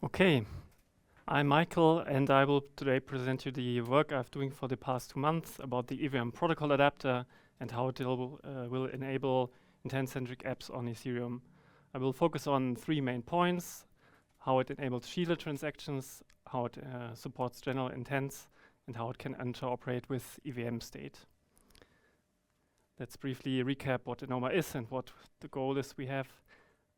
Okay, I'm Michael, and I will today present you the work I've doing for the past 2 months about the EVM protocol adapter and how it will enable intent-centric apps on Ethereum. I will focus on 3 main points: how it enables shielded transactions, how it supports general intents, and how it can interoperate with EVM state. Let's briefly recap what Anoma is and what the goal is we have.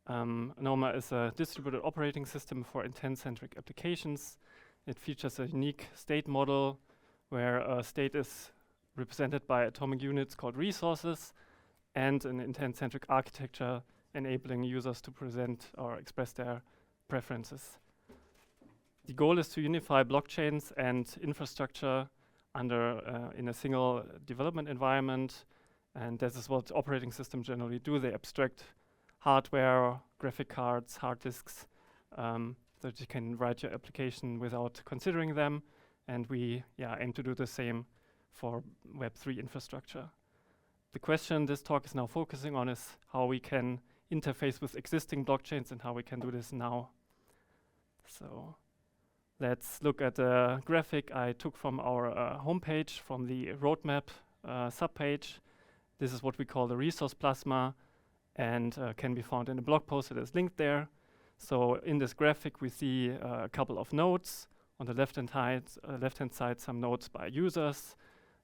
Anoma is a distributed operating system for intent-centric applications. It features a unique state model where a state is represented by atomic units called resources and an intent-centric architecture enabling users to present or express their preferences. The goal is to unify blockchains and infrastructure in a single development environment, and this is what operating systems generally do. They abstract hardware, graphic cards, hard disks, so that you can write your application without considering them. And we aim to do the same for Web3 infrastructure. The question this talk is now focusing on is how we can interface with existing blockchains and how we can do this now. So let's look at the graphic I took from our homepage, from the roadmap subpage. This is what we call the resource plasma, and can be found in a blog post that is linked there. So in this graphic, we see a couple of nodes. On the left-hand side, some nodes by users,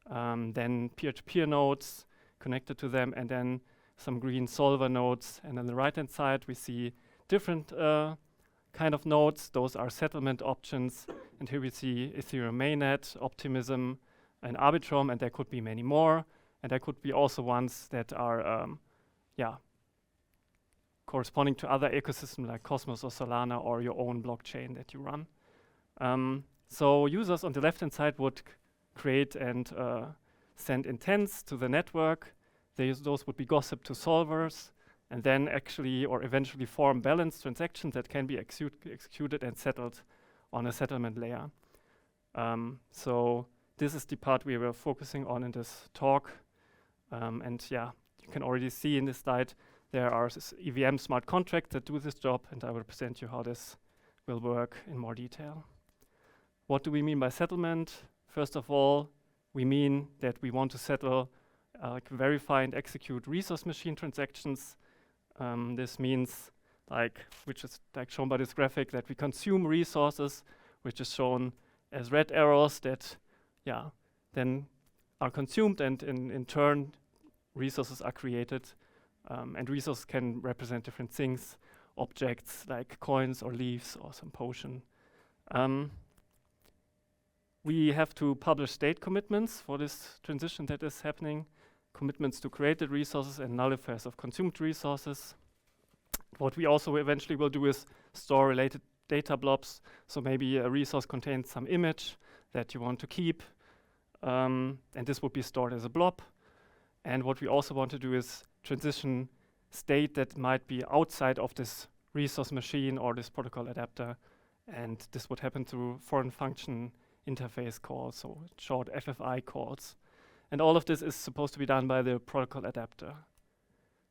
then peer-to-peer nodes connected to them, and then some green solver nodes. And on the right-hand side, we see different kind of nodes. Those are settlement options. And here we see Ethereum mainnet, Optimism, and Arbitrum, and there could be many more. And there could be also ones that are corresponding to other ecosystems like Cosmos or Solana or your own blockchain that you run. So users on the left-hand side would create and send intents to the network. Those would be gossiped to solvers, and then actually or eventually form balanced transactions that can be executed and settled on a settlement layer. So this is the part we were focusing on in this talk. You can already see in this slide there are EVM smart contracts that do this job, and I will present you how this will work in more detail. What do we mean by settlement? First of all, we mean that we want to settle, verify and execute resource machine transactions. This means, which is shown by this graphic, that we consume resources, which is shown as red arrows that, then are consumed, and in turn, resources are created. And resources can represent different things, objects like coins or leaves or some potion. We have to publish state commitments for this transition that is happening, commitments to created resources and nullifiers of consumed resources. What we also eventually will do is store related data blobs. So maybe a resource contains some image that you want to keep, and this would be stored as a blob. And what we also want to do is transition state that might be outside of this resource machine or this protocol adapter. And this would happen through foreign function interface calls, so short FFI calls. And all of this is supposed to be done by the protocol adapter.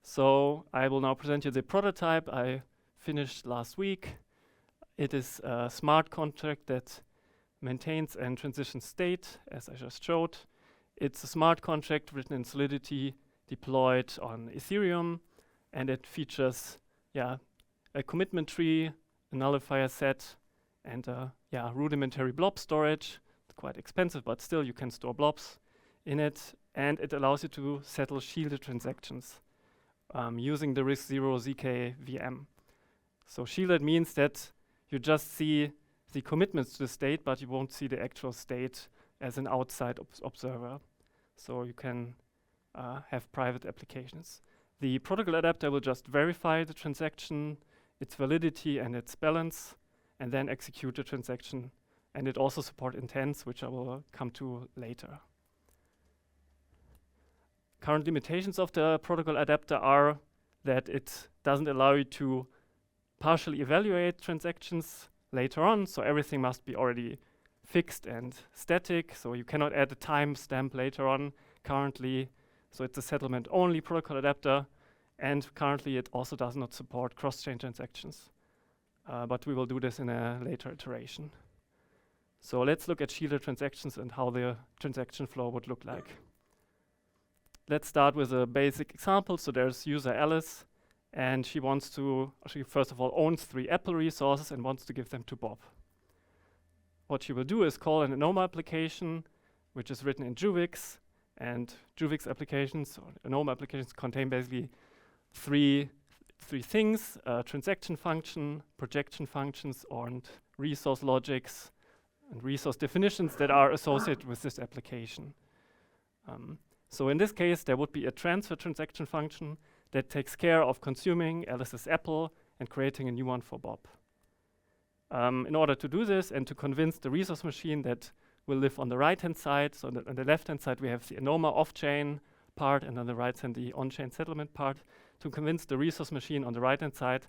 So I will now present you the prototype I finished last week. It is a smart contract that maintains and transitions state, as I just showed. It's a smart contract written in Solidity, deployed on Ethereum, and it features a commitment tree, a nullifier set, and rudimentary blob storage. It's quite expensive, but still you can store blobs in it, and it allows you to settle shielded transactions using the RISC-0 ZK VM. So shielded means that you just see the commitments to the state, but you won't see the actual state as an outside observer. So you can have private applications. The protocol adapter will just verify the transaction, its validity and its balance, and then execute the transaction. And it also supports intents, which I will come to later. Current limitations of the protocol adapter are that it doesn't allow you to partially evaluate transactions later on, so everything must be already fixed and static, so you cannot add a timestamp later on currently. So it's a settlement-only protocol adapter, and currently it also does not support cross-chain transactions. but we will do this in a later iteration. So let's look at shielded transactions and how the transaction flow would look like. Let's start with a basic example. So there's user Alice, and she first of all owns 3 Apple resources and wants to give them to Bob. What she will do is call an Anoma application, which is written in Juvix, and Juvix applications or Anoma applications contain basically three things: transaction function, projection functions, and resource logics and resource definitions that are associated with this application. So in this case, there would be a transfer transaction function that takes care of consuming Alice's Apple and creating a new one for Bob. In order to do this and to convince the resource machine that will live on the right-hand side, so on the left-hand side we have the Anoma off-chain part, and on the right hand the on-chain settlement part, to convince the resource machine on the right-hand side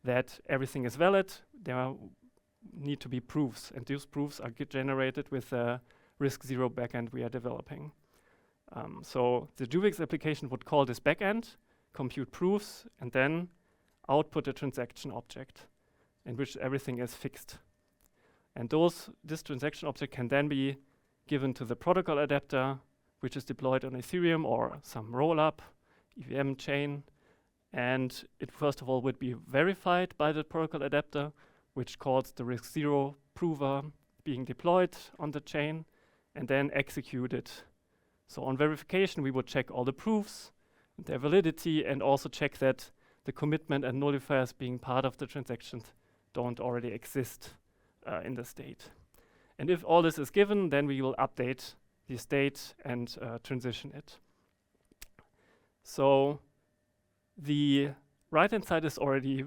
that everything is valid, there need to be proofs, and these proofs are generated with the RISC-0 backend we are developing. So the Juvix application would call this backend, compute proofs, and then output a transaction object in which everything is fixed. And this transaction object can then be given to the protocol adapter, which is deployed on Ethereum or some roll-up EVM chain. And it first of all would be verified by the protocol adapter, which calls the RISC-0 prover being deployed on the chain, and then executed. So on verification, we would check all the proofs, their validity, and also check that the commitment and nullifiers being part of the transactions don't already exist in the state. And if all this is given, then we will update the state and transition it. So the right-hand side is already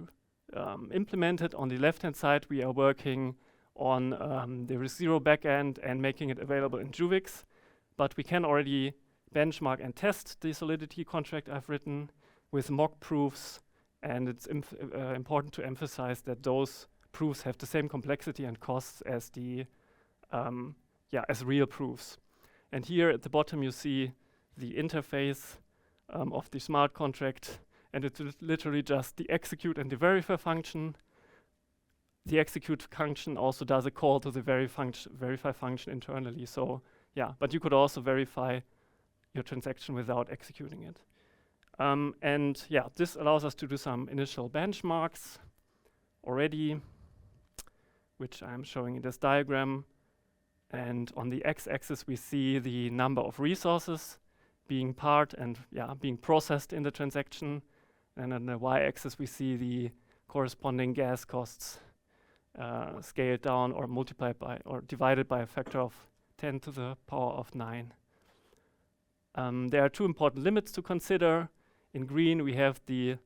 implemented. On the left-hand side, we are working on the RISC-0 backend and making it available in Juvix. But we can already benchmark and test the Solidity contract I've written with mock proofs. And it's important to emphasize that those proofs have the same complexity and costs as as real proofs. And here at the bottom, you see the interface of the smart contract, and it's literally just the execute and the verify function. The execute function also does a call to the verify function internally. So but you could also verify your transaction without executing it. This allows us to do some initial benchmarks already, which I'm showing in this diagram. And on the x-axis, we see the number of resources being part and being processed in the transaction. And on the y-axis, we see the corresponding gas costs scaled down or multiplied by or divided by a factor of 10 to the power of 9. There are 2 important limits to consider. In green, we have the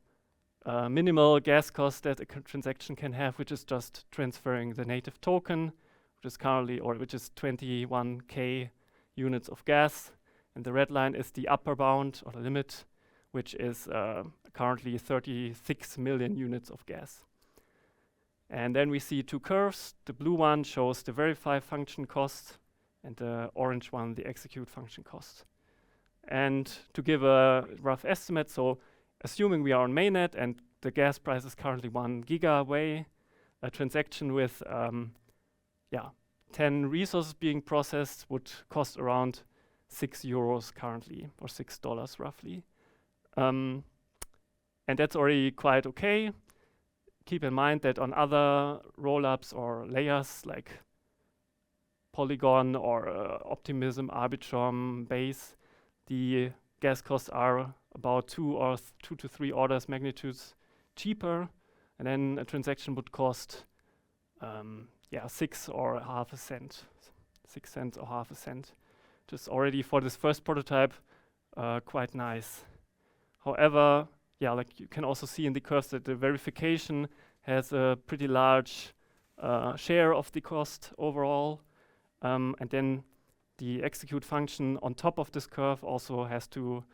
minimal gas cost that a transaction can have, which is just transferring the native token, which is 21k units of gas. And the red line is the upper bound or the limit, which is currently 36 million units of gas. And then we see 2 curves. The blue one shows the verify function cost, and the orange one, the execute function cost. And to give a rough estimate, so assuming we are on mainnet and the gas price is currently 1 giga away, a transaction with 10 resources being processed would cost around 6 euros currently, or $6 roughly. And that's already quite okay. Keep in mind that on other rollups or layers like Polygon or Optimism, Arbitrum, Base, the gas costs are about 2 to 3 orders magnitudes cheaper, and then a transaction would cost 6 or half a cent, 6 cents or half a cent. Just already for this first prototype, quite nice. However, like you can also see in the curves that the verification has a pretty large share of the cost overall, and then the execute function on top of this curve also has to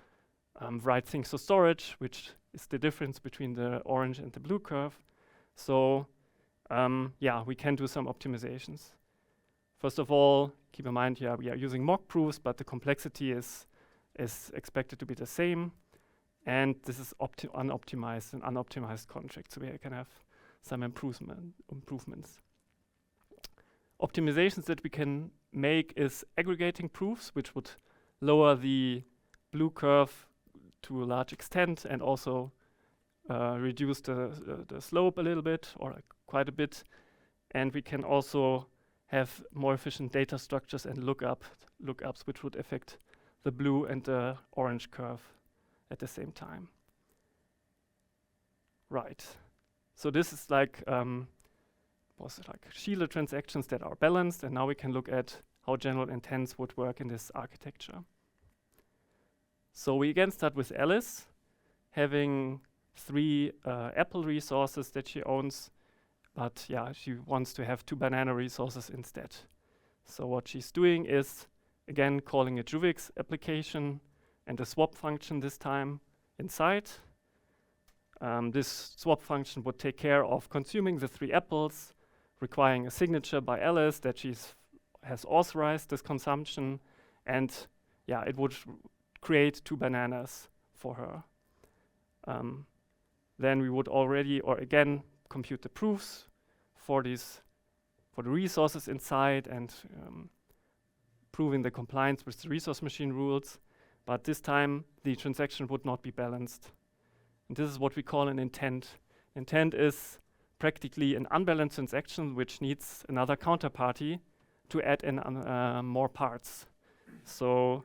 write things to storage, which is the difference between the orange and the blue curve. So we can do some optimizations. First of all, keep in mind, we are using mock proofs, but the complexity is expected to be the same. And this is unoptimized contract, so we can have some improvements. Optimizations that we can make is aggregating proofs, which would lower the blue curve to a large extent and also reduce the slope a little bit or like quite a bit. And we can also have more efficient data structures and lookups which would affect the blue and the orange curve at the same time. Right. So this is like shielded transactions that are balanced, and now we can look at how general intents would work in this architecture. So we again start with Alice, having 3 apple resources that she owns, but yeah, she wants to have 2 banana resources instead. So what she's doing is, again, calling a JUVIX application and a swap function this time inside. This swap function would take care of consuming the 3 apples, requiring a signature by Alice that she has authorized this consumption, and yeah, it would create 2 bananas for her. Then we would already, or again, compute the proofs for the resources inside and proving the compliance with the resource machine rules. But this time, the transaction would not be balanced. And this is what we call an intent. Intent is practically an unbalanced transaction which needs another counterparty to add in more parts. So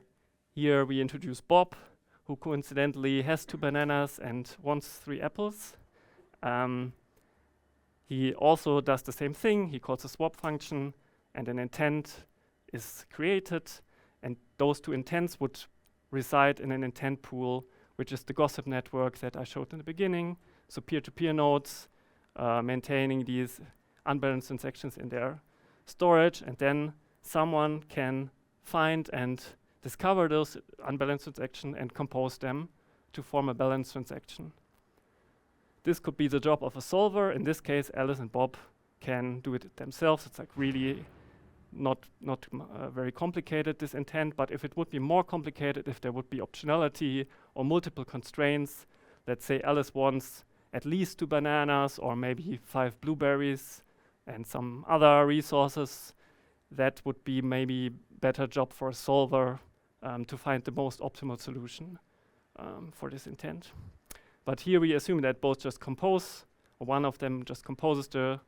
here we introduce Bob, who coincidentally has 2 bananas and wants 3 apples. He also does the same thing. He calls a swap function, and an intent is created, and those 2 intents would reside in an intent pool, which is the gossip network that I showed in the beginning. So peer-to-peer nodes maintaining these unbalanced transactions in their storage, and then someone can find and discover those unbalanced transactions and compose them to form a balanced transaction. This could be the job of a solver. In this case, Alice and Bob can do it themselves. It's like really not very complicated, this intent, but if it would be more complicated, if there would be optionality or multiple constraints, let's say Alice wants at least 2 bananas or maybe 5 blueberries and some other resources, that would be maybe better job for a solver to find the most optimal solution for this intent. But here we assume that both just compose, or one of them just composes the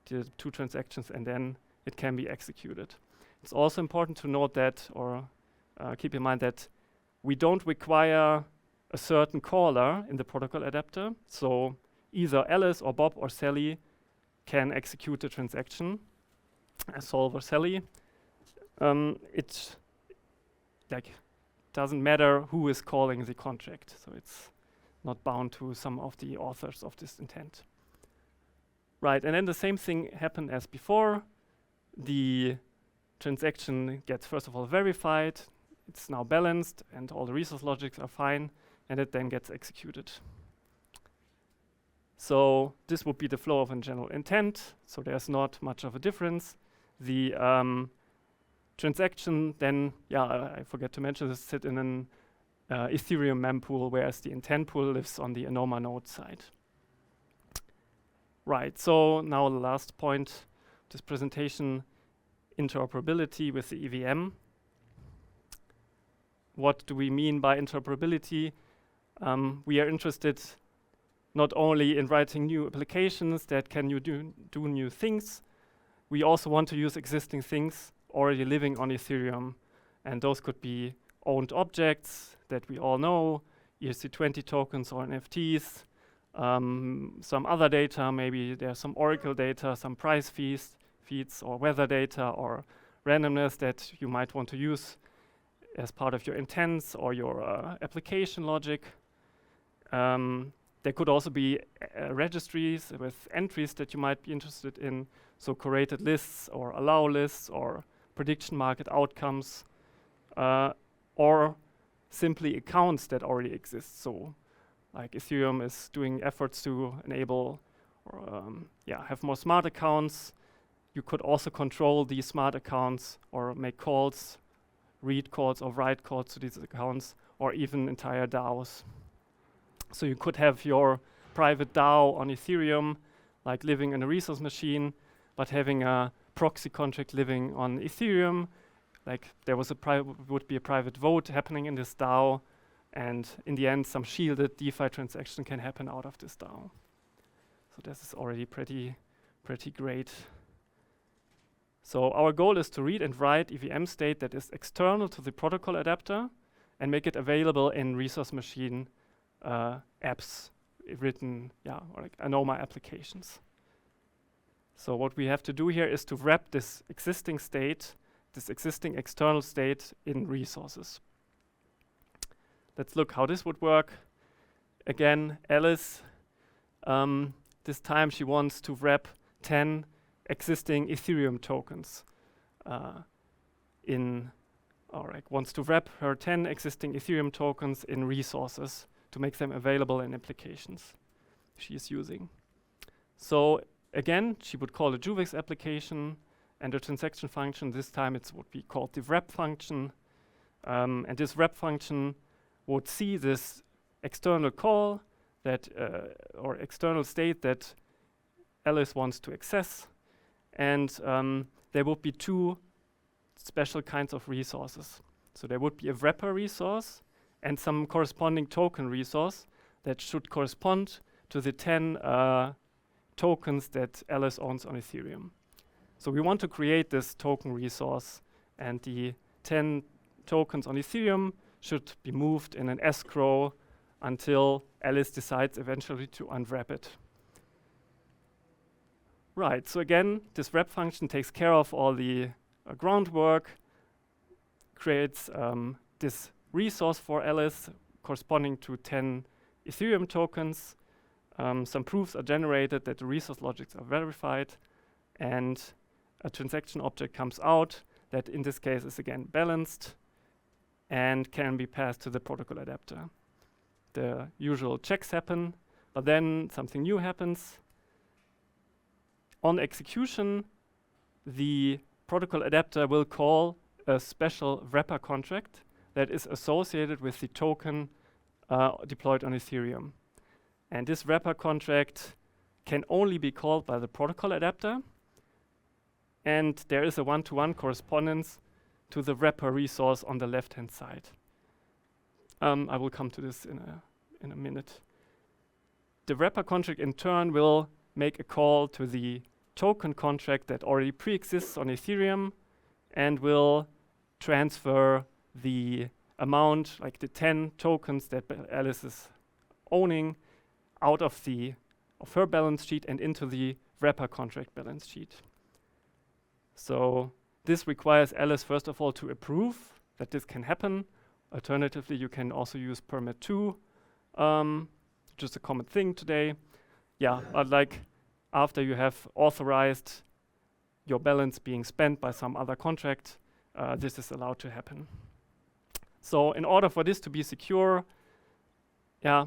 2 transactions, and then it can be executed. It's also important to note that, or keep in mind that we don't require a certain caller in the protocol adapter. So either Alice or Bob or Sally can execute the transaction, as solver Sally. It doesn't matter who is calling the contract, so it's not bound to some of the authors of this intent. Right, and then the same thing happened as before. The transaction gets first of all verified, it's now balanced, and all the resource logics are fine, and it then gets executed. So this would be the flow of a general intent, so there's not much of a difference. The transaction then, I forget to mention this, sit in an Ethereum mempool, whereas the intent pool lives on the Anoma node side. Right, so now the last point of this presentation, interoperability with the EVM. What do we mean by interoperability? We are interested not only in writing new applications that can do new things, we also want to use existing things already living on Ethereum. And those could be owned objects that we all know, ERC20 tokens or NFTs, some other data, maybe there's some Oracle data, some price feeds or weather data or randomness that you might want to use as part of your intents or your application logic. There could also be registries with entries that you might be interested in, so curated lists or allow lists or prediction market outcomes, or simply accounts that already exist. So like Ethereum is doing efforts to enable or have more smart accounts. You could also control these smart accounts or make calls, read calls or write calls to these accounts, or even entire DAOs. So you could have your private DAO on Ethereum, like living in a resource machine, but having a proxy contract living on Ethereum. Like there was would be a private vote happening in this DAO, and in the end, some shielded DeFi transaction can happen out of this DAO. So this is already pretty great. So our goal is to read and write EVM state that is external to the protocol adapter and make it available in resource machine apps written, or like Anoma applications. So what we have to do here is to wrap this existing state, this existing external state in resources. Let's look how this would work. Again, Alice, this time she wants to wrap 10 existing Ethereum tokens wants to wrap her 10 existing Ethereum tokens in resources to make them available in applications she is using. So again, she would call a JUVEX application and a transaction function. This time it's what we call the wrap function. And this wrap function would see this external call that or external state that Alice wants to access. And there would be two special kinds of resources. So there would be a wrapper resource and some corresponding token resource that should correspond to the 10 tokens that Alice owns on Ethereum. So we want to create this token resource, and the 10 tokens on Ethereum should be moved in an escrow until Alice decides eventually to unwrap it. Right, so again, this wrap function takes care of all the groundwork, creates this resource for Alice corresponding to 10 Ethereum tokens. Some proofs are generated that the resource logics are verified, and a transaction object comes out that in this case is again balanced and can be passed to the protocol adapter. The usual checks happen, but then something new happens. On execution, the protocol adapter will call a special wrapper contract that is associated with the token deployed on Ethereum. And this wrapper contract can only be called by the protocol adapter, and there is a one-to-one correspondence to the wrapper resource on the left-hand side. I will come to this in a minute. The wrapper contract in turn will make a call to the token contract that already pre-exists on Ethereum and will transfer the amount, like the 10 tokens that Alice is owning, out of her balance sheet and into the wrapper contract balance sheet. So this requires Alice, first of all, to approve that this can happen. Alternatively, you can also use permit 2, just a common thing today. But like after you have authorized your balance being spent by some other contract, this is allowed to happen. So in order for this to be secure,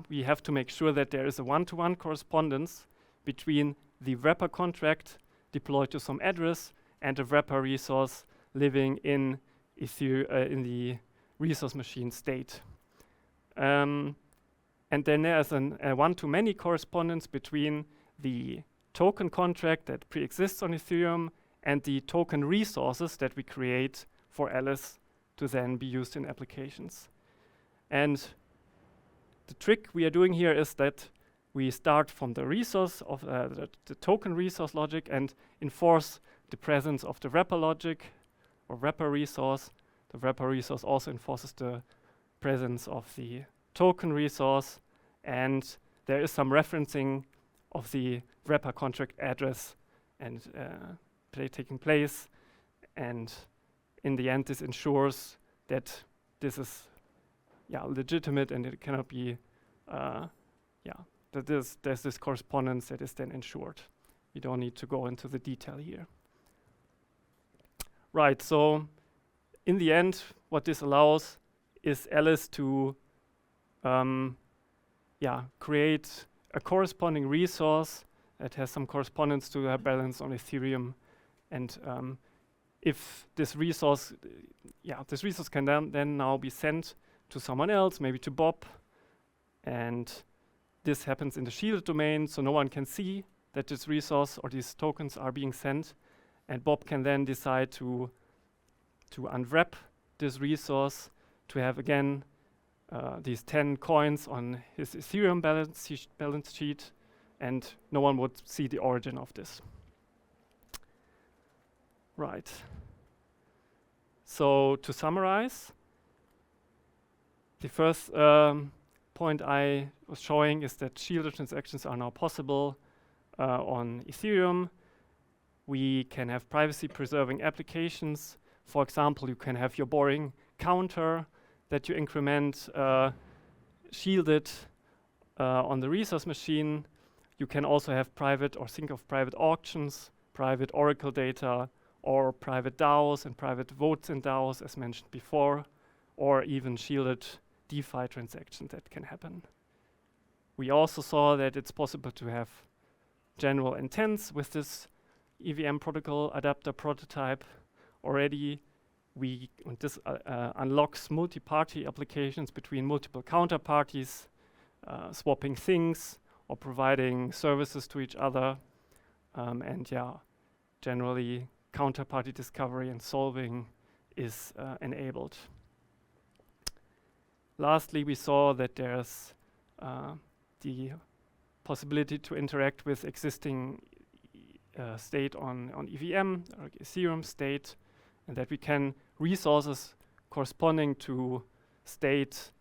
we have to make sure that there is a one-to-one correspondence between the wrapper contract deployed to some address and the wrapper resource living in the resource machine state. And then there's a one-to-many correspondence between the token contract that pre-exists on Ethereum and the token resources that we create for Alice to then be used in applications. And the trick we are doing here is that we start from the resource of the token resource logic and enforce the presence of the wrapper logic or wrapper resource. The wrapper resource also enforces the presence of the token resource, and there is some referencing of the wrapper contract address and taking place. And in the end, this ensures that this is legitimate and it cannot be that there's this correspondence that is then ensured. We don't need to go into the detail here. Right, so in the end, what this allows is Alice to create a corresponding resource that has some correspondence to her balance on Ethereum. And if this resource can then now be sent to someone else, maybe to Bob, and this happens in the shielded domain, so no one can see that this resource or these tokens are being sent. And Bob can then decide to unwrap this resource to have, again, these 10 coins on his Ethereum balance sheet, and no one would see the origin of this. Right. So to summarize, the first point I was showing is that shielded transactions are now possible on Ethereum. We can have privacy-preserving applications. For example, you can have your boring counter that you increment shielded on the resource machine. You can also have private, or think of private auctions, private Oracle data, or private DAOs and private votes in DAOs, as mentioned before, or even shielded DeFi transactions that can happen. We also saw that it's possible to have general intents with this EVM protocol adapter prototype already. This unlocks multi-party applications between multiple counterparties, swapping things or providing services to each other, and generally counterparty discovery and solving is enabled. Lastly, we saw that there's the possibility to interact with existing state on EVM, or Ethereum state, and that we can resources corresponding to state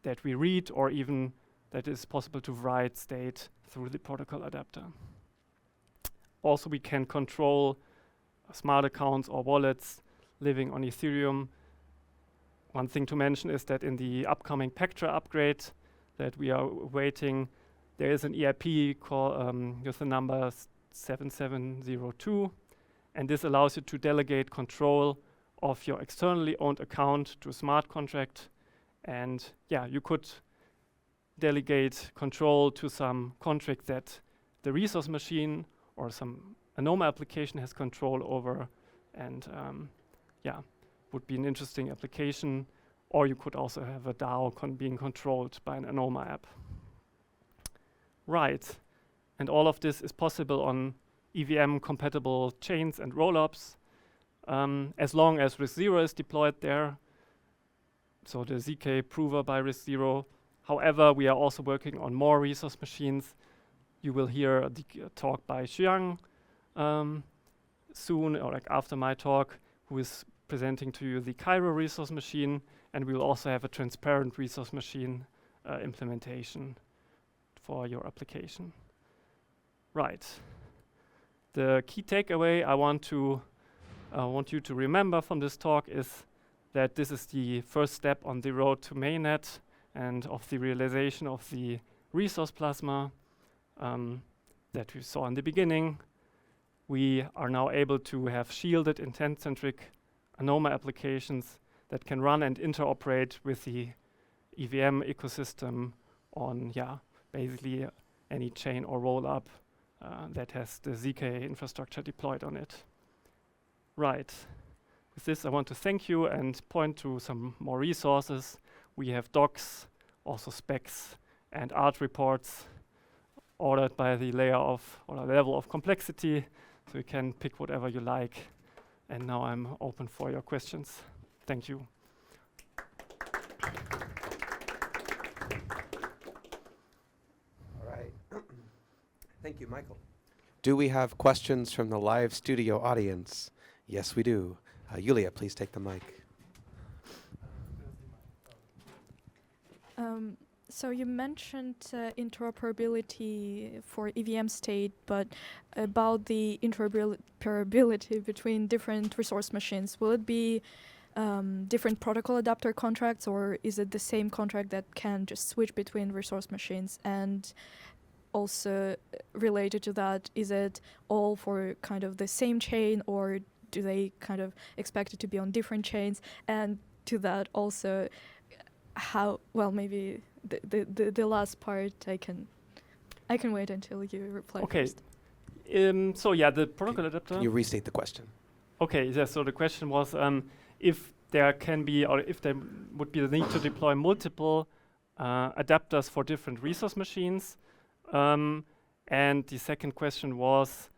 that we read, or even that is possible to write state through the protocol adapter. Also, we can control smart accounts or wallets living on Ethereum. One thing to mention is that in the upcoming Pectra upgrade that we are waiting, there is an EIP with the number 7702, and this allows you to delegate control of your externally owned account to a smart contract. And you could delegate control to some contract that the resource machine or some Anoma application has control over, and would be an interesting application. Or you could also have a DAO being controlled by an Anoma app. Right, and all of this is possible on EVM-compatible chains and rollups, as long as RISC-0 is deployed there, so the ZK prover by RISC-0. However, we are also working on more resource machines. You will hear the talk by Xiang soon, or like after my talk, who is presenting to you the Cairo resource machine, and we will also have a transparent resource machine implementation for your application. Right. The key takeaway I want you to remember from this talk is that this is the first step on the road to mainnet and of the realization of the resource plasma that we saw in the beginning. We are now able to have shielded intent-centric Anoma applications that can run and interoperate with the EVM ecosystem on basically any chain or roll-up that has the ZK infrastructure deployed on it. Right. With this, I want to thank you and point to some more resources. We have docs, also specs, and art reports ordered by the level of complexity, so you can pick whatever you like. And now I'm open for your questions. Thank you. All right. Thank you, Michael. Do we have questions from the live studio audience? Yes, we do. Yulia, please take the mic. So you mentioned interoperability for EVM state, but about the interoperability between different resource machines, will it be different protocol adapter contracts, or is it the same contract that can just switch between resource machines? And also related to that, is it all for kind of the same chain, or do they kind of expect it to be on different chains? And to that also, how, well, maybe the last part I can wait until you reply first. So the protocol adapter. Can you restate the question? Okay, so the question was if there can be, or if there would be the need to deploy multiple adapters for different resource machines. And the second question was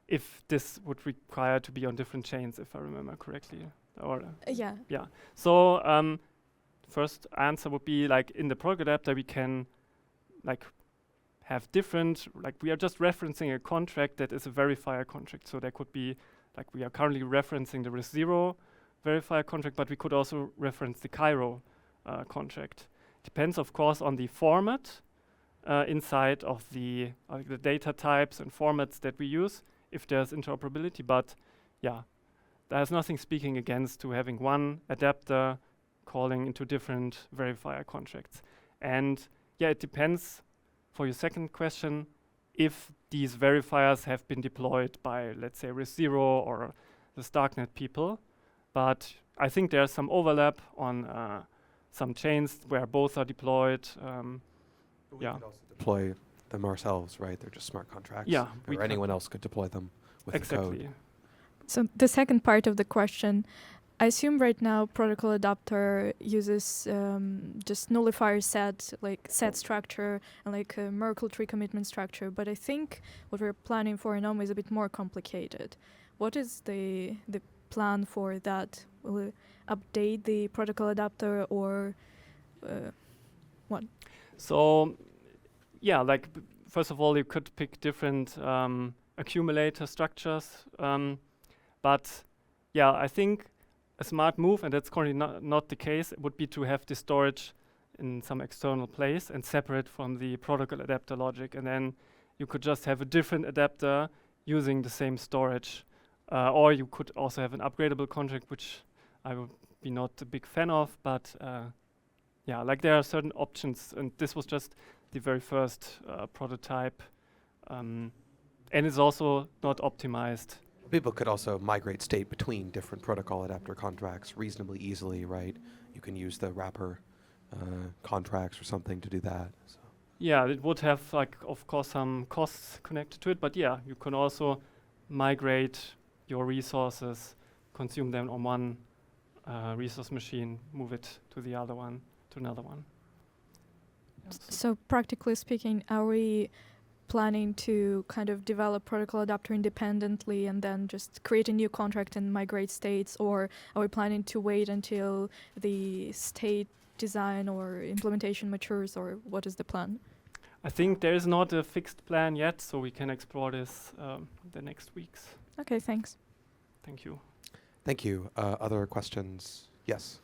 if this would require to be on different chains, if I remember correctly. Or Yeah. yeah. So first answer would be like in the product adapter we can like have different, like we are just referencing a contract that is a verifier contract. So there could be, like we are currently referencing the RISC-0 verifier contract, but we could also reference the Cairo contract. Depends, of course, on the format inside of the data types and formats that we use, if there's interoperability. But yeah, there's nothing speaking against to having one adapter calling into different verifier contracts. And yeah, it depends, for your second question, if these verifiers have been deployed by, let's say, RISC-0 or the Starknet people. But I think there's some overlap on some chains where both are deployed. We could also deploy them ourselves, right? They're just smart contracts. Yeah, or anyone else could deploy them with the code. Exactly. So the second part of the question, I assume right now protocol adapter uses just nullifier set, like set structure and like a Merkle tree commitment structure. But I think what we're planning for Anoma is a bit more complicated. What is the plan for that? Will it update the protocol adapter or what? So yeah, like first of all, you could pick different accumulator structures. But yeah, I think a smart move, and that's currently not the case, would be to have the storage in some external place and separate from the protocol adapter logic. And then you could just have a different adapter using the same storage. Or you could also have an upgradable contract, which I would be not a big fan of. But yeah, like there are certain options. And this was just the very first prototype. And it's also not optimized. People could also migrate state between different protocol adapter contracts reasonably easily, right? You can use the wrapper contracts or something to do that. So. Yeah, it would have, like, of course, some costs connected to it. But yeah, you can also migrate your resources, consume them on one resource machine, move it to the other one, to another one. So practically speaking, are we planning to kind of develop protocol adapter independently and then just create a new contract and migrate states, or are we planning to wait until the state design or implementation matures, or what is the plan? I think there is not a fixed plan yet, so we can explore this the next weeks. Okay, thanks. Thank you. Thank you. Other questions? Yes.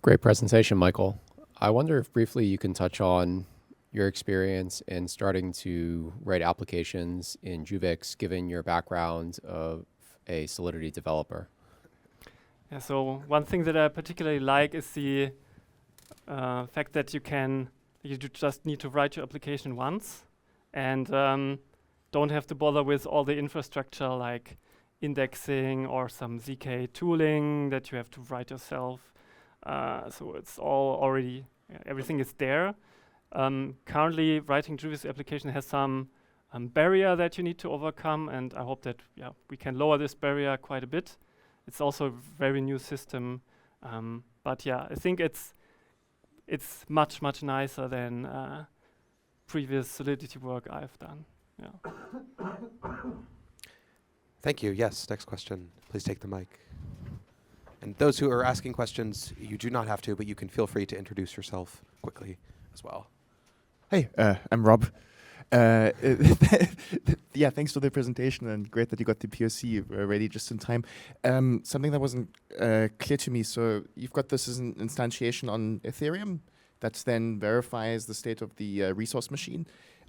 Great presentation, Michael. I wonder if briefly you can touch on your experience in starting to write applications in Juvix, given your background of a Solidity developer. Yeah, so one thing that I particularly like is the fact that you just need to write your application once and don't have to bother with all the infrastructure like indexing or some ZK tooling that you have to write yourself. So it's all already, everything is there. Currently, writing Juvix application has some barrier that you need to overcome, and I hope that we can lower this barrier quite a bit. It's also a very new system, but yeah, I think it's much nicer than previous Solidity work I've done. Yeah. Thank you. Yes, next question. Please take the mic. And those who are asking questions, you do not have to, but you can feel free to introduce yourself quickly as well. Hey, I'm Rob. Yeah, thanks for the presentation, and great that you got the POC ready just in time. Something that wasn't clear to me, so you've got this as an instantiation on Ethereum that then verifies the state of the resource machine,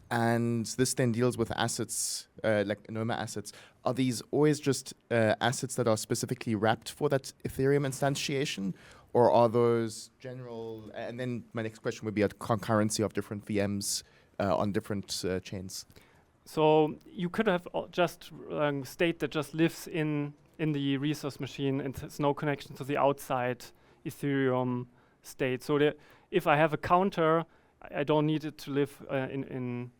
and this then deals with assets, like Anoma assets. Are these always just assets that are specifically wrapped for that Ethereum instantiation, or are those general? And then my next question would be a concurrency of different VMs on different chains. So you could have just state that just lives in the resource machine and has no connection to the outside Ethereum state. So if I have a counter, I don't need it to live in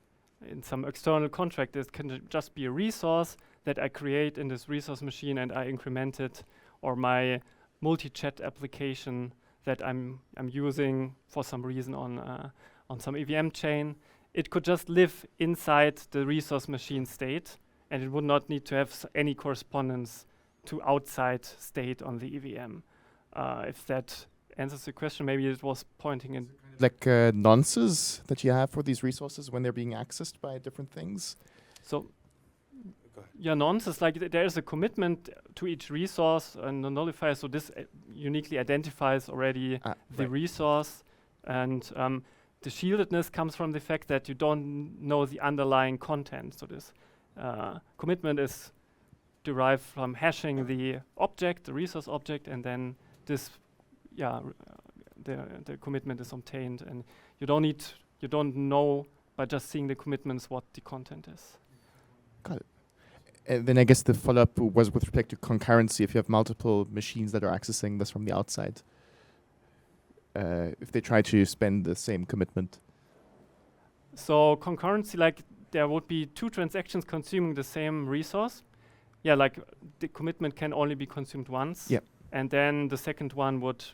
some external contract. It can just be a resource that I create in this resource machine and I increment it, or my multi-chat application that I'm using for some reason on some EVM chain. It could just live inside the resource machine state, and it would not need to have any correspondence to outside state on the EVM. If that answers the question, maybe it was pointing in. Like nonces that you have for these resources when they're being accessed by different things? So, yeah, nonce like there is a commitment to each resource and a nullifier, so this uniquely identifies already the resource. And the shieldedness comes from the fact that you don't know the underlying content. So this commitment is derived from hashing the object, the resource object, and then this, the commitment is obtained, and you don't know by just seeing the commitments what the content is. Got it. And then I guess the follow-up was with respect to concurrency. If you have multiple machines that are accessing this from the outside, if they try to spend the same commitment. So concurrency, like there would be two transactions consuming the same resource. Yeah, like the commitment can only be consumed once. Yeah. And then the second one would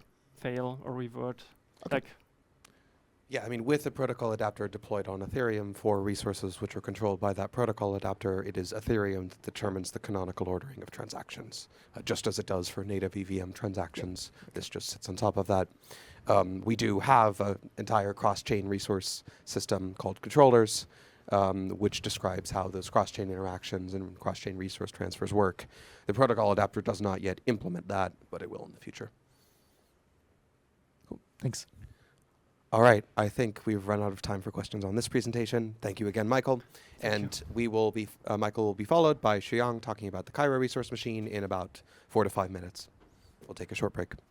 fail or revert. Okay. Like, Yeah, I mean, with the protocol adapter deployed on Ethereum for resources which are controlled by that protocol adapter, it is Ethereum that determines the canonical ordering of transactions, just as it does for native EVM transactions. This just sits on top of that. We do have an entire cross-chain resource system called controllers, which describes how those cross-chain interactions and cross-chain resource transfers work. The protocol adapter does not yet implement that, but it will in the future. Cool. Thanks. All right, I think we've run out of time for questions on this presentation. Thank you again, Michael. And we will be, Michael will be followed by Shuyang talking about the Cairo resource machine in about 4 to 5 minutes. We'll take a short break.